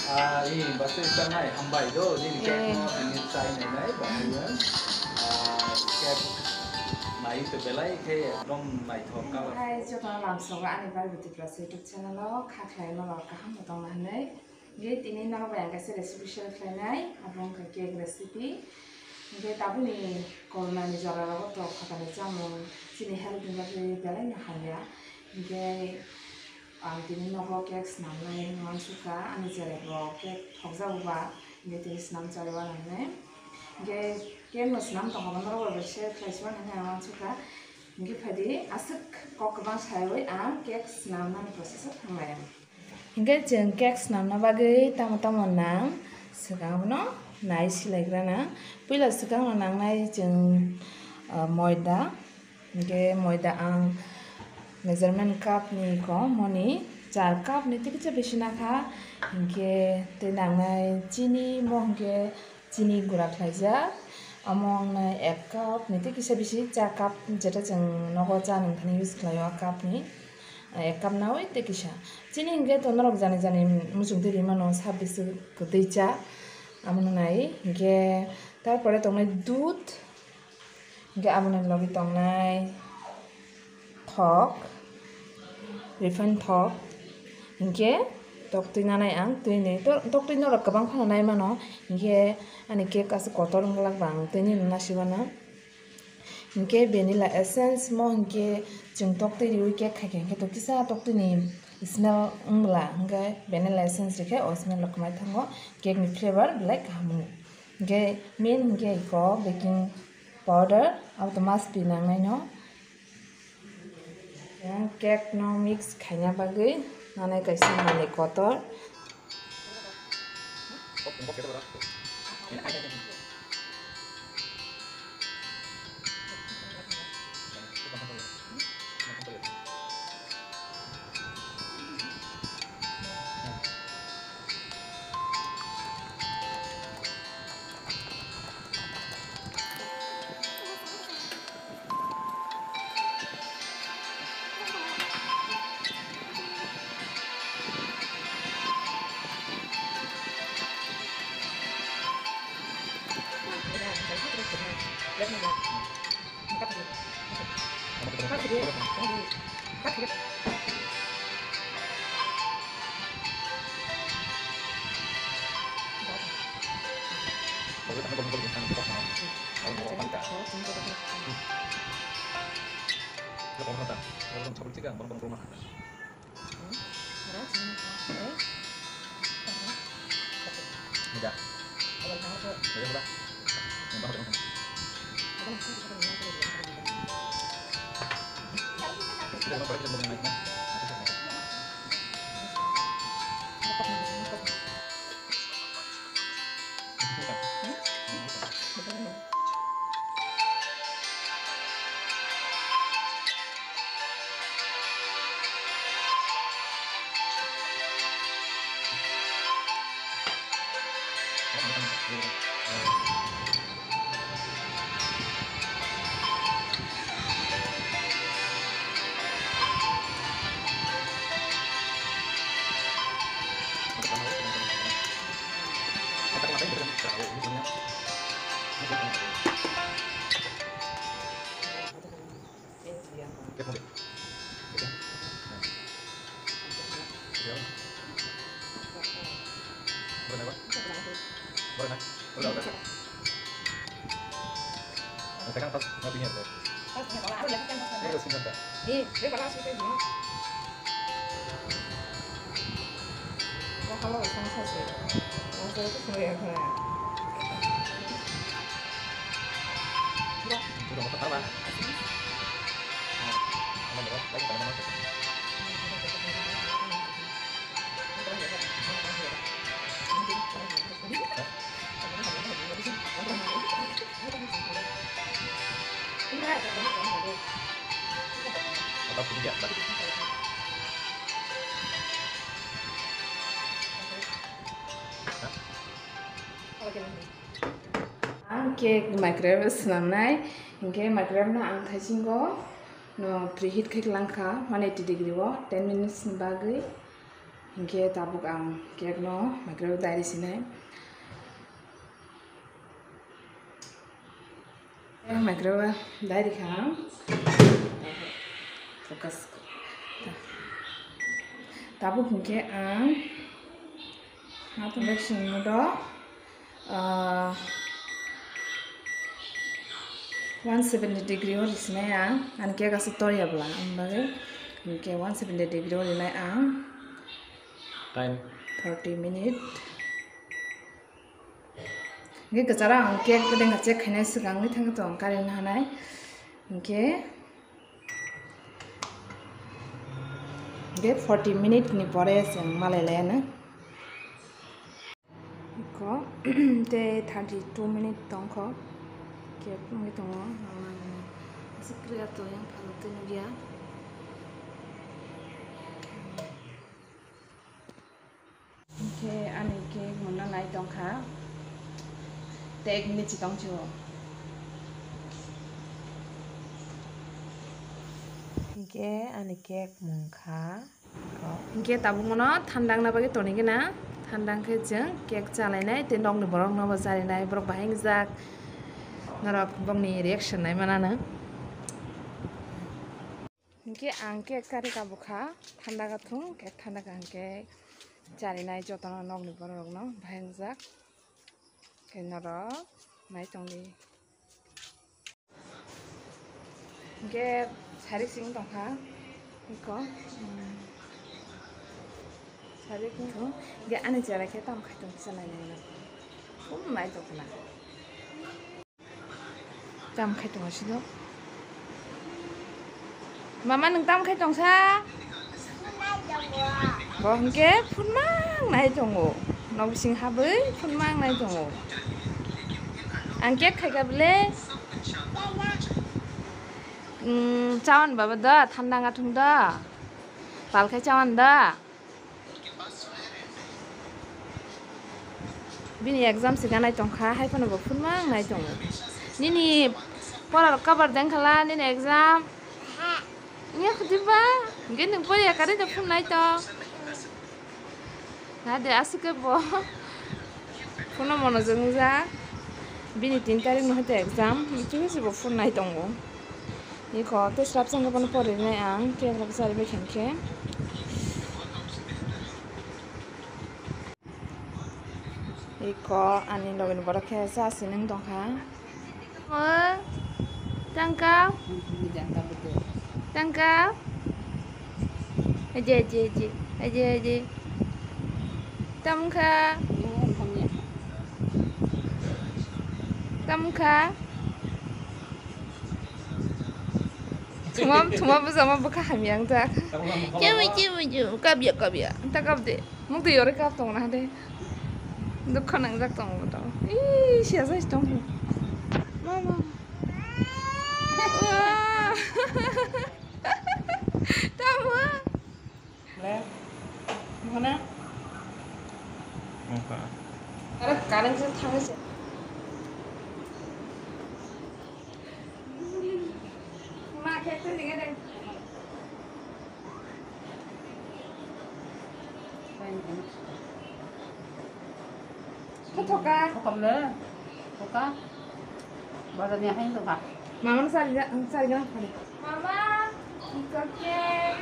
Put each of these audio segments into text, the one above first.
ini bahasa Islamnya hambai do, ini cake mo ini sai nai bahagian cake mai itu belai kayak dom mai thokal. Hai, coba langsung ke ane baru di kelas YouTube channel lo, kakak lo kaham utang nai. Jadi ini nak bayang kasih resipi share nai, abang ke cake resipi. Jadi tapi ni kalau nani jalan lo tu kakak ni jamu, sini help ni lagi belai nak hanya. Jadi ini nak cake senam nai, ngan suka ane jalan lo cake thokza ubah, jadi ini senam jalan nai. Jadi cake mo senam tu kamu nak buat share cuma nai ngan suka. Mungkin tadi asik kok kebang saya am kek senam nang proses apa? Hingga jeng kek senam na bagai tamu-tamu nang sekarang no nice lagi na. Pila sekarang nang nai jeng moida, hingga moida ang measurement cup ni ko moni 4 cup ni tiga beshi na ka hingga tenang nai chini mo hingga chini gurak saja. Among na 1 cup niti kisa bisi 4 cup jeta jeng nogo jani thani use kelayo cup ni 1 cup na oi te kisa chini hingge to norok jani jani musung tiri mano 26 kutei cha amon nai hingge tarpore tongnai dud hingge amon logi tongnai thok refined thok hingge tok tui nanai ang tui ni tok tui norok kabang phano nai mano hingge ani cake as kotor nglak bang tui ni nasibana hingge vanilla essence mo hingge jeng tok tui ri cake khai hingge to kisa tok tui ni smell ngla hingge vanilla essence rike o smell lokmai thango cake ni flavor black hamu hingge main hingge ko baking powder au to must be nangai no yang cake no mix khainya bagai nanai kaisa mani kotor Sekarang pas ngopinya tuh. Ini udah singkat. Ini panas itu ini. Wah kalau sama saja. Masa itu semua ya kan. Udah mau pertama. Cake microwave senamnai hingga microwave na ang thaisingo no preheat khai langka 180 degree wo 10 minutes ni bagai Hingke tabuk ang cake no microwave dari sini. Microwave dari kan. Fokus. Tabuk hingke ang atau version muda 170 degree or isne ang an cake asu tori abla ambagai hingke 170 degree or inai ang 30 minutes. Ini kecara angke kedeng ngecek kena segang ni tengah tu angkarin hanai. Angke 40 minutes ni pore yang malai na. Iko te 32 minutes tongko. Ke mungkin tongko. Sekali tu yang kalau tu ni dia. Oke, ane ke muna naik dong ka. Tek minit si dong cuo. Oke, ane ke mungka. Oke, tabung mana? Thandang na bagi toni kena. Thandang ke jeng kek calai nai. Tendong ni borong na bazari nai. Borok bahing zak. Narak bong ni reaction nai mana na. Oke, angke kari kabuka. Thanda ka thung kek thanda ka angke. Cari nai jotana nog ni borok no bahing zak. Kenara mai tong di. Ge cari sing tong ha. Iko. Cari ko. Ge ane jara ke tam khai tong sana nai na. Mai tong na. Tam khai tong sido. Mama nung tam khai tong sa. Bongke phun mang nai tongo. Nong sing habai phun mang nai tongo. Angke khai ka bele. Cawan baba da thanda nga thung da. Pal khai cawan da. Bini exam siga nai tongkha hai pano bo phun mang nai tongo. Nini pora kabar deng khala nini exam. Nya khutiba. Ngen pora ya kare da phun nai to. Nade asuke bo phone monojong ja bini 3 tarik no hote exam itu sih bo phone nai tongo iko te strap sang pon pore nai ang ke rab sari be khenke iko ani login bora khe sa sineng dongkha tangka tangka aje Tamka Cuma bersama buka hamyang tak Cuma kabia tak kabde mung tu yore kap tong na de dukhan ang jak tong to ih siasa tong mama tamu le mana Ada kadang saya tanya sih. Mak kek tu dengan deh. Thoka. Không nữa. Thoka. Bao giờ nhà hay được hả? Mama sari kan? Mama, ikut kek.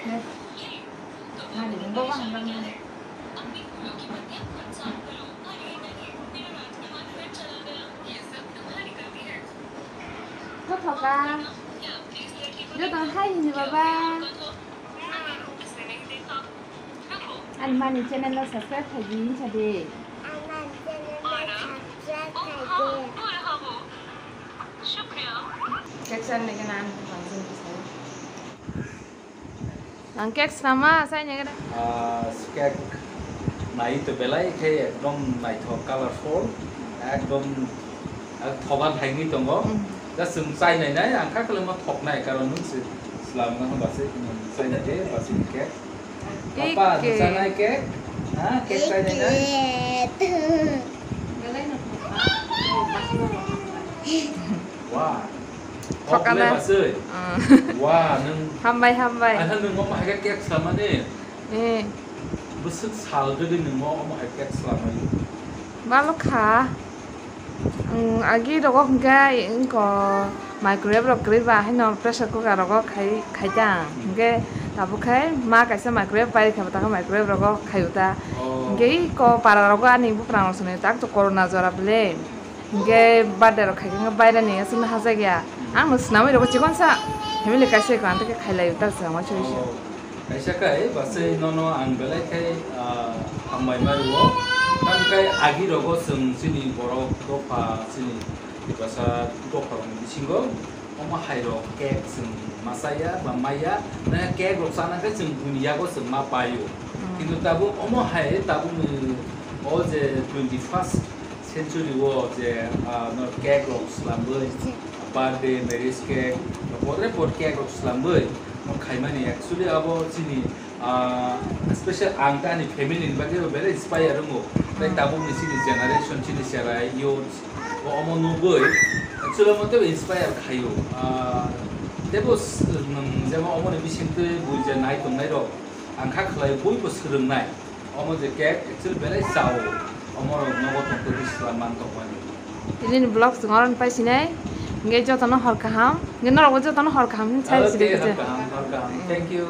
Nih. Nah, di bawah bang. Thoka. Dia tak hai ni baba. Anh mang channel là subscribe thay gì cho đi. Keksan ni kan an langsung ke saya. Angkek sama saya nyaga. Skek nai tu belai ke ekdom nai thok colorful ekdom thoban hangi tongo da sum sai nai nai angka kalau mau thok nai karon nun si selama kan bahasa sai nai de bahasa kek apa sana kek kek sai nai nai Belai nak. wah Thokana. basui. Wah, nung Hambai. anh nung mau makan kek selama ni. Eh, Besut sal jadi nung mau makan kek selama ni. balok kha. Agi rogo hingga ko microwave rok kriba hino pressure cooker rogo khai ta. Hingga tabu khai ma kaisa microwave pai kha ta microwave rogo khayuta. Hingga ko para rogo ani bu prang sune tak to corona jora bele. Hingga badar khai nga baira ni asun haja gya. Ang musnami rogo chikon sa. Hemile kaisa ko ante khai lai utar sa ma choisi. Kaisa kai basui nono ang belai kai hambai maruo. Kan kai agi rogo sini borok dopa sini bahasa dopa orang singgo oma hairo kek masaya mamaya na kek rok sana kai dunia go mapayo kintu tabu oma hai tabu je 21st century wo je no kek rok slambai birthday marriage cake por kek rok slambai no khaimani actually abo sini special angka ni family ni bagi very inspire mo like tabu ni sini generation sini serai youth o omo nuboi actually mo te inspire khayo debo jema omo ni bisinte buja nai tong nai ro angka khlai boi bo srungnai omo je cake actually very sao omo nogo tong te islam man to mani Ini vlog sengoran pai sinai. Ngai jotono hor kaham. Ngai noro jotono hor kaham chai okay sini. thank you